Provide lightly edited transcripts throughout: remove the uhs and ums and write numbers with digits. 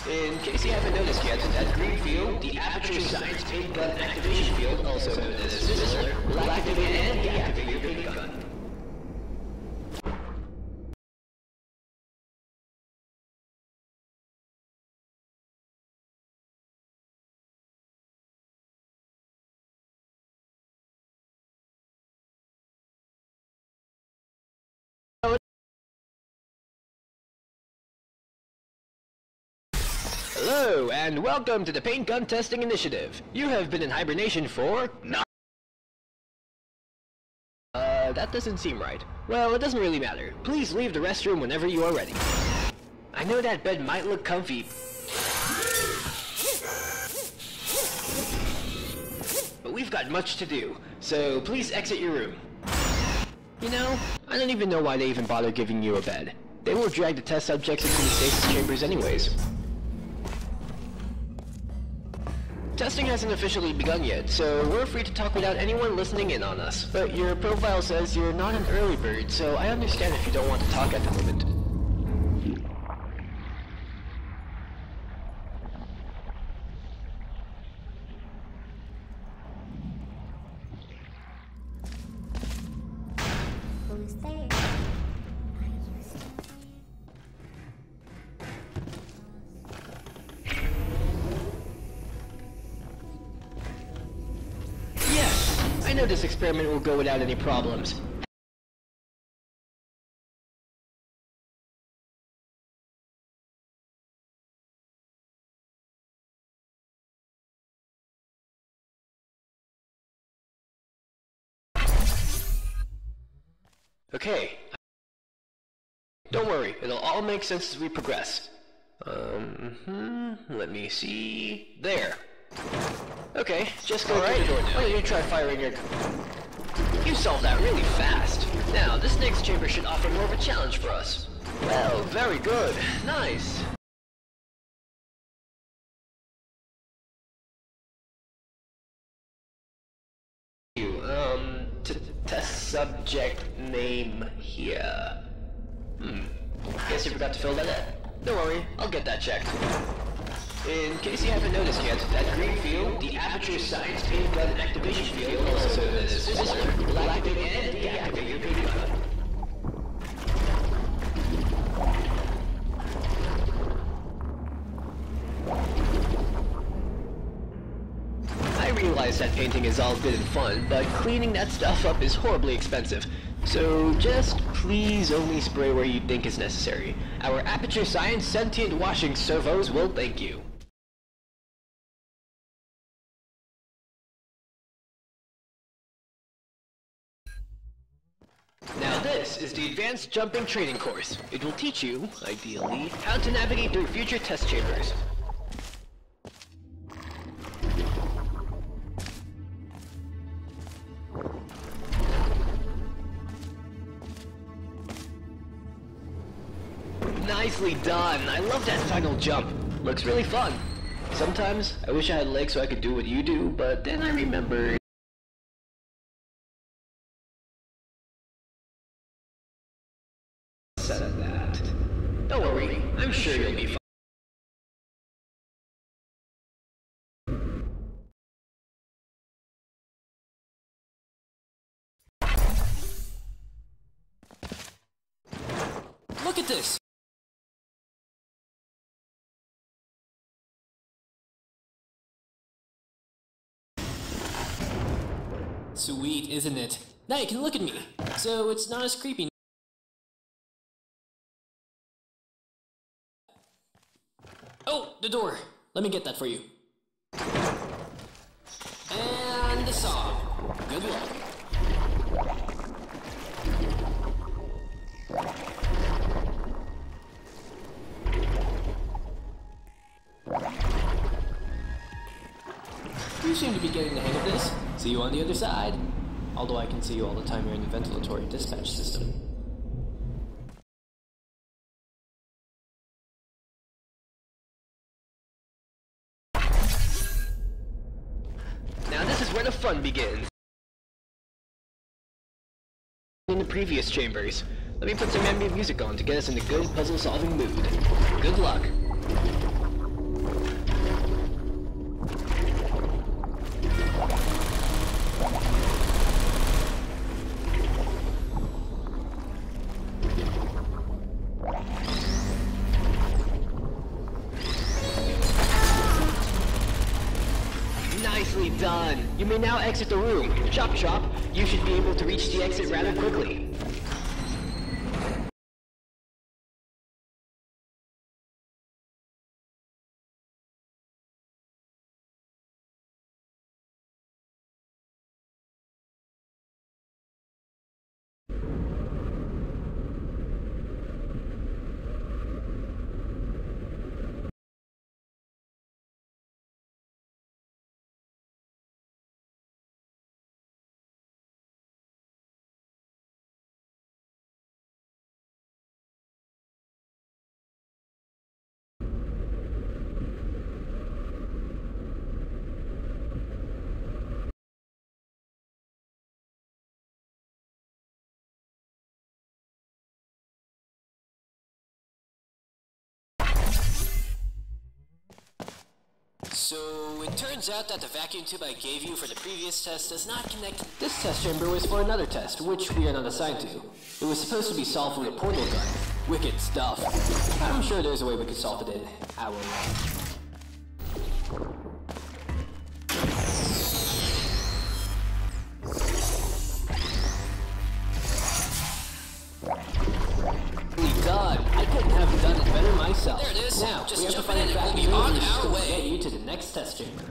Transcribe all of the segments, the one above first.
In case you haven't noticed yet, that green field, the aperture science paint gun activation field, also known as Sizzler, will activate and deactivate your paint gun. Hello, and welcome to the Paint Gun Testing Initiative. You have been in hibernation for... that doesn't seem right. Well, it doesn't really matter. Please leave the restroom whenever you are ready. I know that bed might look comfy, but we've got much to do, so please exit your room. You know, I don't even know why they even bother giving you a bed. They will drag the test subjects into the stasis chambers anyways. Testing hasn't officially begun yet, so we're free to talk without anyone listening in on us. But your profile says you're not an early bird, so I understand if you don't want to talk at the moment. Who's there? I know this experiment will go without any problems. Okay. Don't worry, it'll all make sense as we progress. Let me see... There. Okay, just go through the door now. Why don't you try firing your... You solved that really fast. Now, this next chamber should offer more of a challenge for us. Well, very good. Nice. Test subject name here. Guess you forgot to fill that in. Don't worry, I'll get that checked. In case you haven't noticed yet, that green field, the aperture science paint gun activation field, also known as Sizzler, will activate and deactivate your paint gun. I realize that painting is all good and fun, but cleaning that stuff up is horribly expensive. So just please only spray where you think is necessary. Our aperture science sentient washing servos will thank you. Now this is the Advanced Jumping Training Course. It will teach you, ideally, how to navigate through future test chambers. Nicely done! I love that final jump. Looks really fun. Sometimes I wish I had legs so I could do what you do, but then I remembered... Said that. Don't worry, I'm sure you'll be fine. Look at this! Sweet, isn't it? Now you can look at me, so it's not as creepy. Oh, the door! Let me get that for you. And the saw. Good luck. You seem to be getting the hang of this. See you on the other side. Although I can see you all the time here in the ventilatory dispatch system. Now this is where the fun begins. In the previous chambers. Let me put some ambient music on to get us in a good puzzle-solving mood. Good luck. done. You may now exit the room. Chop chop. You should be able to reach the exit rather quickly. So, it turns out that the vacuum tube I gave you for the previous test does not connect. This test chamber was for another test, which we are not assigned to. It was supposed to be solved with a portal gun. Wicked stuff. I'm sure there's a way we could solve it in our way. Done. I couldn't have done it better myself. There it is. Now, just we have to find a vacuum tube on our way. Get you to the next test chamber.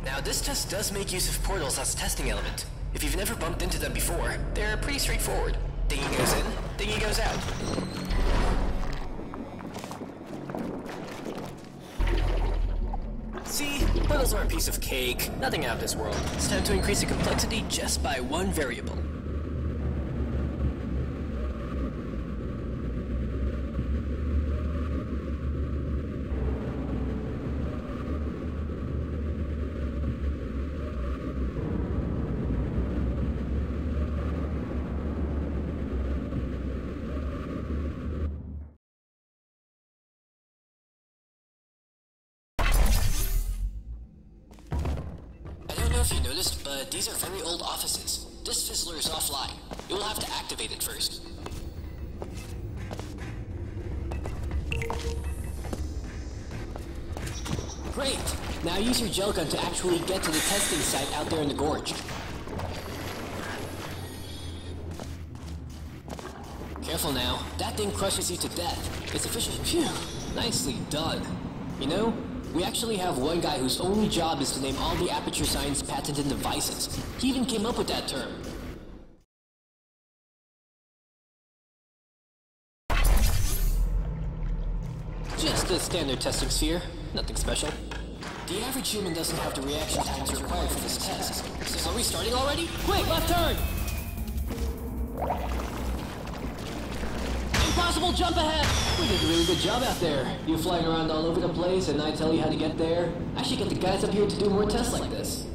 Now, this test does make use of portals as a testing element. If you've never bumped into them before, they're pretty straightforward. Thingy goes in, thingy goes out. See? Portals are a piece of cake, nothing out of this world. It's time to increase the complexity just by one variable. If you noticed, but these are very old offices. This fizzler is offline. You will have to activate it first. Great! Now use your gel gun to actually get to the testing site out there in the gorge. Careful now. That thing crushes you to death. It's efficient. Phew! Nicely done. You know, we actually have one guy whose only job is to name all the aperture science patented devices. He even came up with that term. Just a standard testing sphere. Nothing special. The average human doesn't have the reaction times required for this test. So are we starting already? Quick, left turn! Impossible jump ahead! We did a really good job out there. You flying around all over the place and I tell you how to get there. I should get the guys up here to do more tests like this.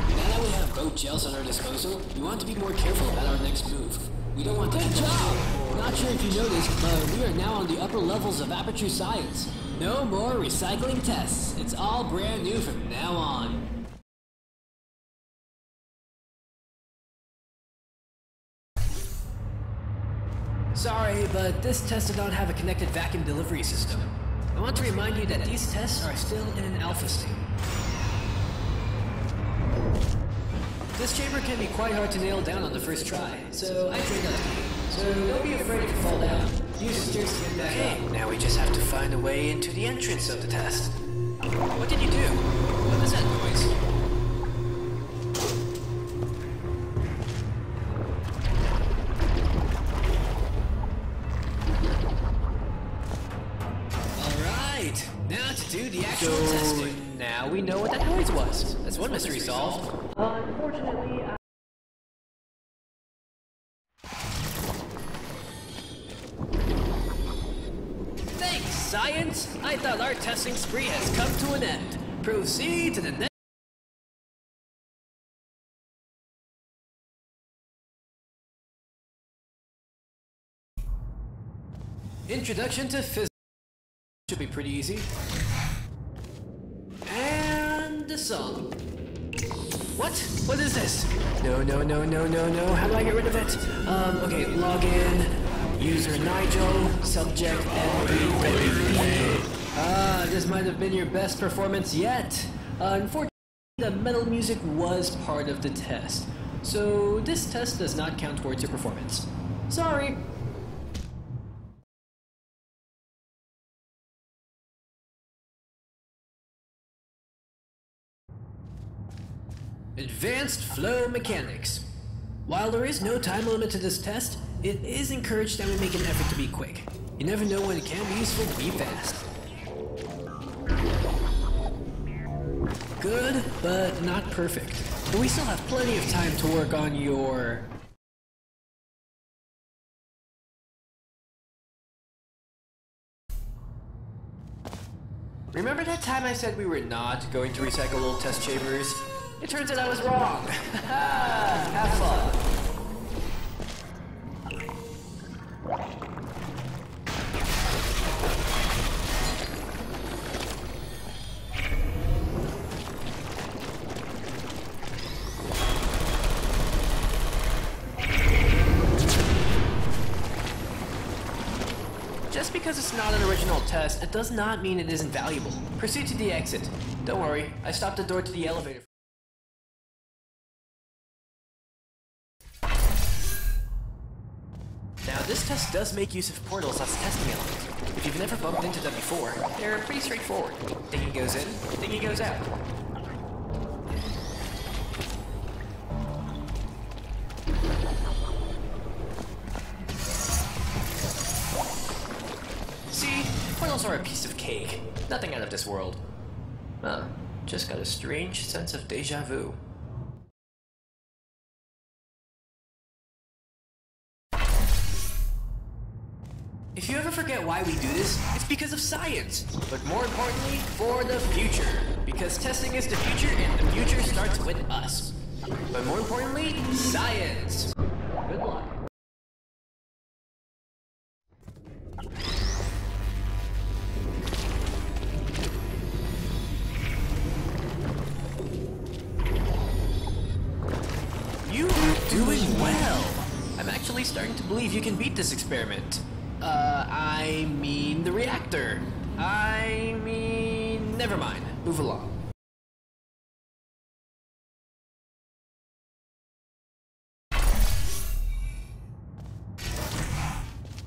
Now that we have both gels at our disposal, we want to be more careful about our next move. We don't want to... Good job! Not sure if you noticed, but we are now on the upper levels of aperture science. No more recycling tests. It's all brand new from now on. Sorry, but this test did not have a connected vacuum delivery system. I want to remind you that these tests are still in an alpha state. This chamber can be quite hard to nail down on the first try, so I trained up. So don't be afraid if you fall down. Use the stairs to get back up. Now we just have to find a way into the entrance of the test. What did you do? What was that noise? Alright, now to do the actual testing. Now we know what that noise was. That's one mystery solved. Unfortunately, science? I thought our testing spree has come to an end. Proceed to the next. Introduction to physics. Should be pretty easy. And the song. What? What is this? No, no, no, no, no, no. How do I get rid of it? Okay, log in. User Nigel. Subject MD ready. This might have been your best performance yet. Unfortunately, the metal music was part of the test. So this test does not count towards your performance. Sorry. Advanced Flow Mechanics. While there is no time limit to this test, it is encouraged that we make an effort to be quick. You never know when it can be useful to be fast. Good, but not perfect. But we still have plenty of time to work on your... Remember that time I said we were not going to recycle old test chambers? It turns out I was wrong. Have fun. Just because it's not an original test, it does not mean it isn't valuable. Proceed to the exit. Don't worry, I stopped the door to the elevator. Now, this test does make use of portals as testing elements. If you've never bumped into them before, they're pretty straightforward. Thingy goes in, thingy goes out. See, portals are a piece of cake. Nothing out of this world. Just got a strange sense of deja vu. If you ever forget why we do this, it's because of science. But more importantly, for the future. Because testing is the future, and the future starts with us. But more importantly, science. Good luck. You are doing well. I'm actually starting to believe you can beat this experiment. I mean the reactor. Never mind. Move along.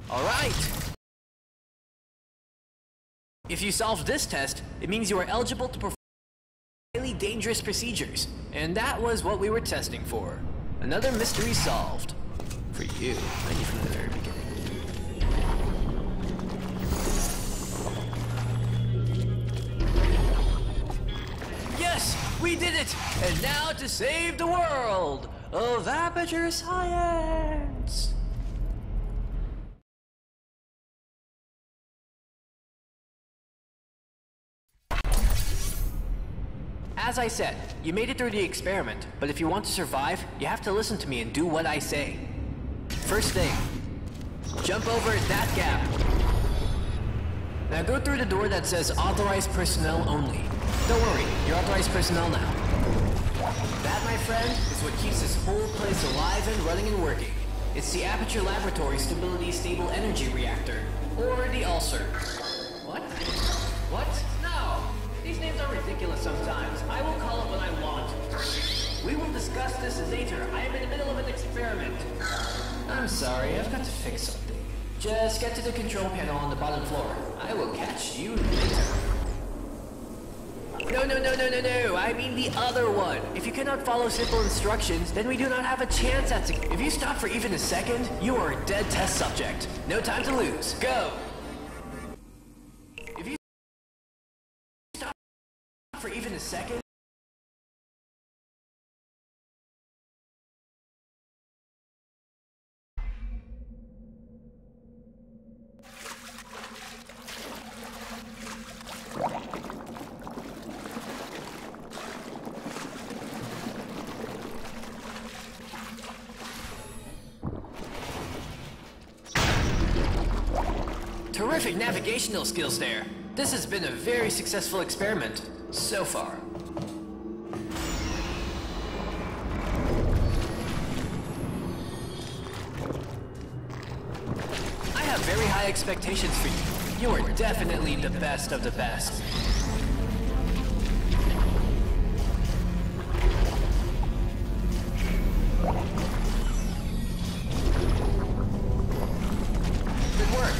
Alright. If you solve this test, it means you are eligible to perform highly dangerous procedures. And that was what we were testing for. Another mystery solved. For you. I knew from the very beginning. Yes, we did it! And now to save the world of aperture science! As I said, you made it through the experiment, but if you want to survive, you have to listen to me and do what I say. First thing, jump over that gap. Now go through the door that says authorized personnel only. Don't worry, you're authorized personnel now. That, my friend, is what keeps this whole place alive and running and working. It's the Aperture Laboratory Stability Stable Energy Reactor, or the ULSR. What? What? No! These names are ridiculous sometimes. I will call it what I want. We will discuss this later. I am in the middle of an experiment. I'm sorry, I've got to fix something. Just get to the control panel on the bottom floor. I will catch you later. No, I mean the other one. If you cannot follow simple instructions, then we do not have a chance at it. If you stop for even a second, you are a dead test subject. No time to lose. Go! If you stop for even a second... Terrific navigational skills there. This has been a very successful experiment so far. I have very high expectations for you. You are definitely the best of the best. Good work.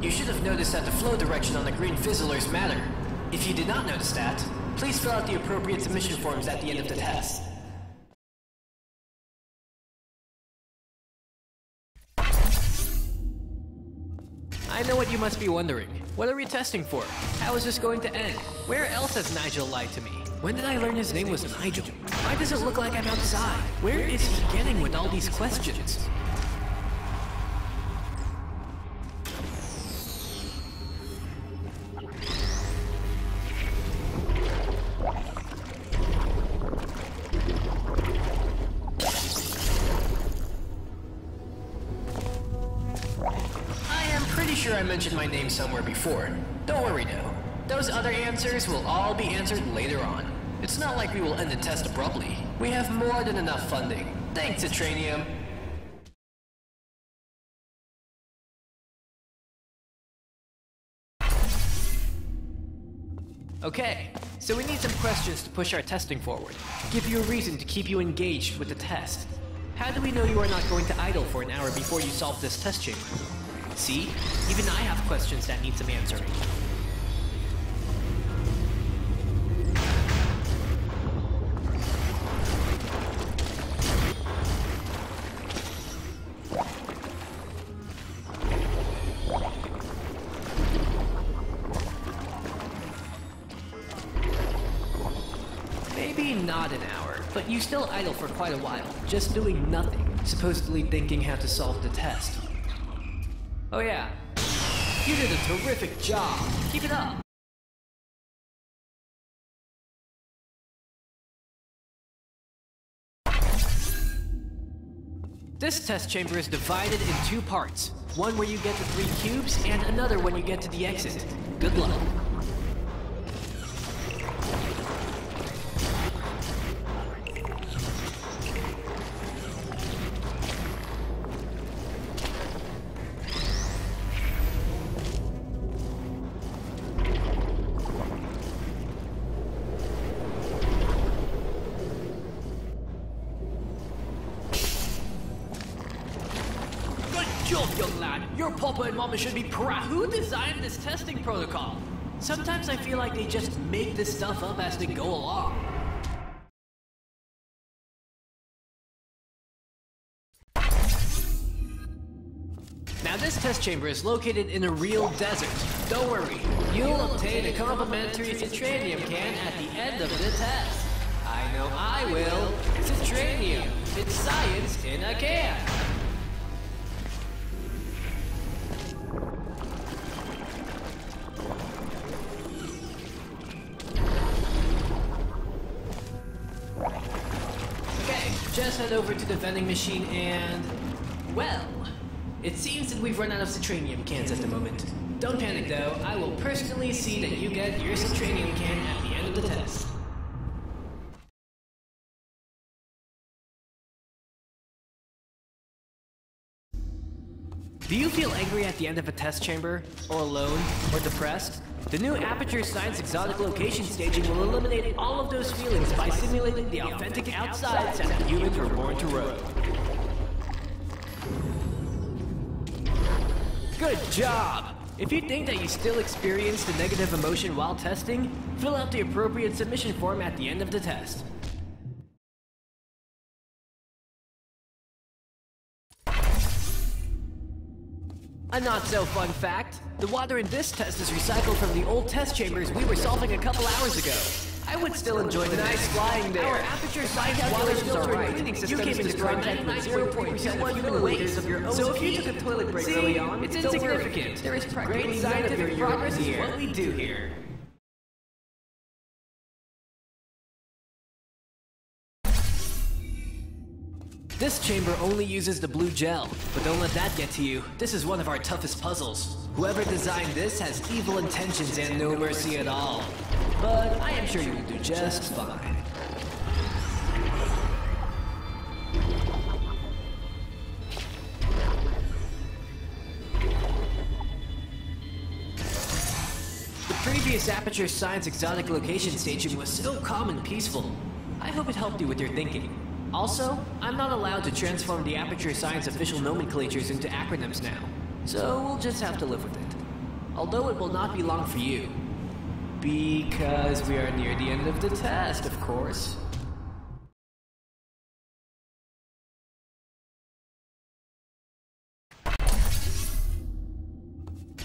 You should have noticed that the flow direction on the green fizzlers matter. If you did not notice that, please fill out the appropriate submission forms at the end of the test. I know what you must be wondering. What are we testing for? How is this going to end? Where else has Nigel lied to me? When did I learn his name was Nigel? Why does it look like I'm outside? Where is he getting with all these questions? Sure, I mentioned my name somewhere before. Don't worry though. Those other answers will all be answered later on. It's not like we will end the test abruptly. We have more than enough funding. Thanks, Atranium. Okay, so we need some questions to push our testing forward. Give you a reason to keep you engaged with the test. How do we know you are not going to idle for an hour before you solve this test chamber? See? Even I have questions that need some answering. Maybe not an hour, but you still idle for quite a while, just doing nothing, supposedly thinking how to solve the test. Oh yeah, you did a terrific job. Keep it up. This test chamber is divided in two parts. One where you get the 3 cubes, and another when you get to the exit. Good luck. Young lad, your papa and mama should be proud. Who designed this testing protocol? Sometimes I feel like they just make this stuff up as they go along. Now this test chamber is located in a real desert. Don't worry, you'll obtain a complimentary Citranium can at the end of the test. I know I will. Citranium, it's science in a can. Just head over to the vending machine and... well, it seems that we've run out of Citranium cans at the moment. Don't panic though, I will personally see that you get your Citranium can at the end of the test. Do you feel angry at the end of a test chamber? Or alone? Or depressed? The new Aperture Science Exotic Location staging will eliminate all of those feelings by simulating the authentic outsides that humans were born to roam. Good job! If you think that you still experience the negative emotion while testing, fill out the appropriate submission form at the end of the test. A not-so-fun fact, the water in this test is recycled from the old test chambers we were solving a couple hours ago. I would still enjoy the nice flying there. Our Aperture Science calculations are right. You came into contact with 0.21 milliliters of your own. So if you took a toilet break early on, it's insignificant. There is great scientific progress is what we do here. This chamber only uses the blue gel, but don't let that get to you. This is one of our toughest puzzles. Whoever designed this has evil intentions and no mercy at all. But I am sure you will do just fine. The previous Aperture Science Exotic Location Station was so calm and peaceful. I hope it helped you with your thinking. Also, I'm not allowed to transform the Aperture Science official nomenclatures into acronyms now, so we'll just have to live with it. Although it will not be long for you. Because we are near the end of the test, of course.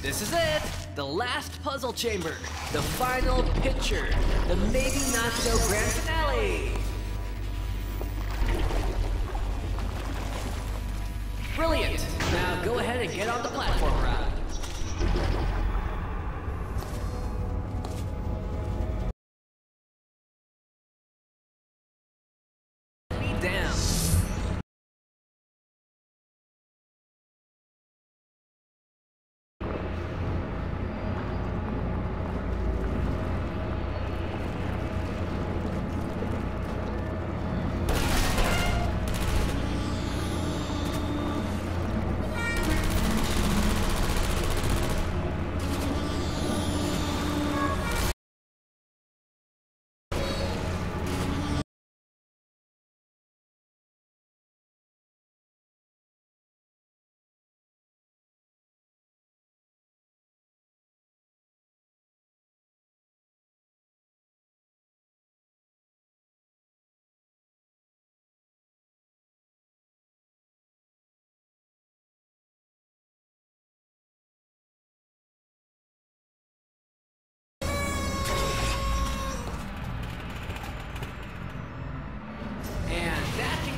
This is it! The last puzzle chamber! The final picture! The maybe not so grand finale! Brilliant! Now go ahead and get on the platform ride. Me down.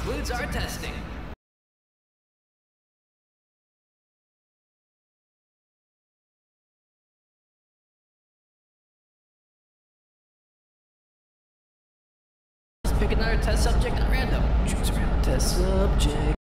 Concludes our testing. Let's pick another test subject at random. Choose a random test subject.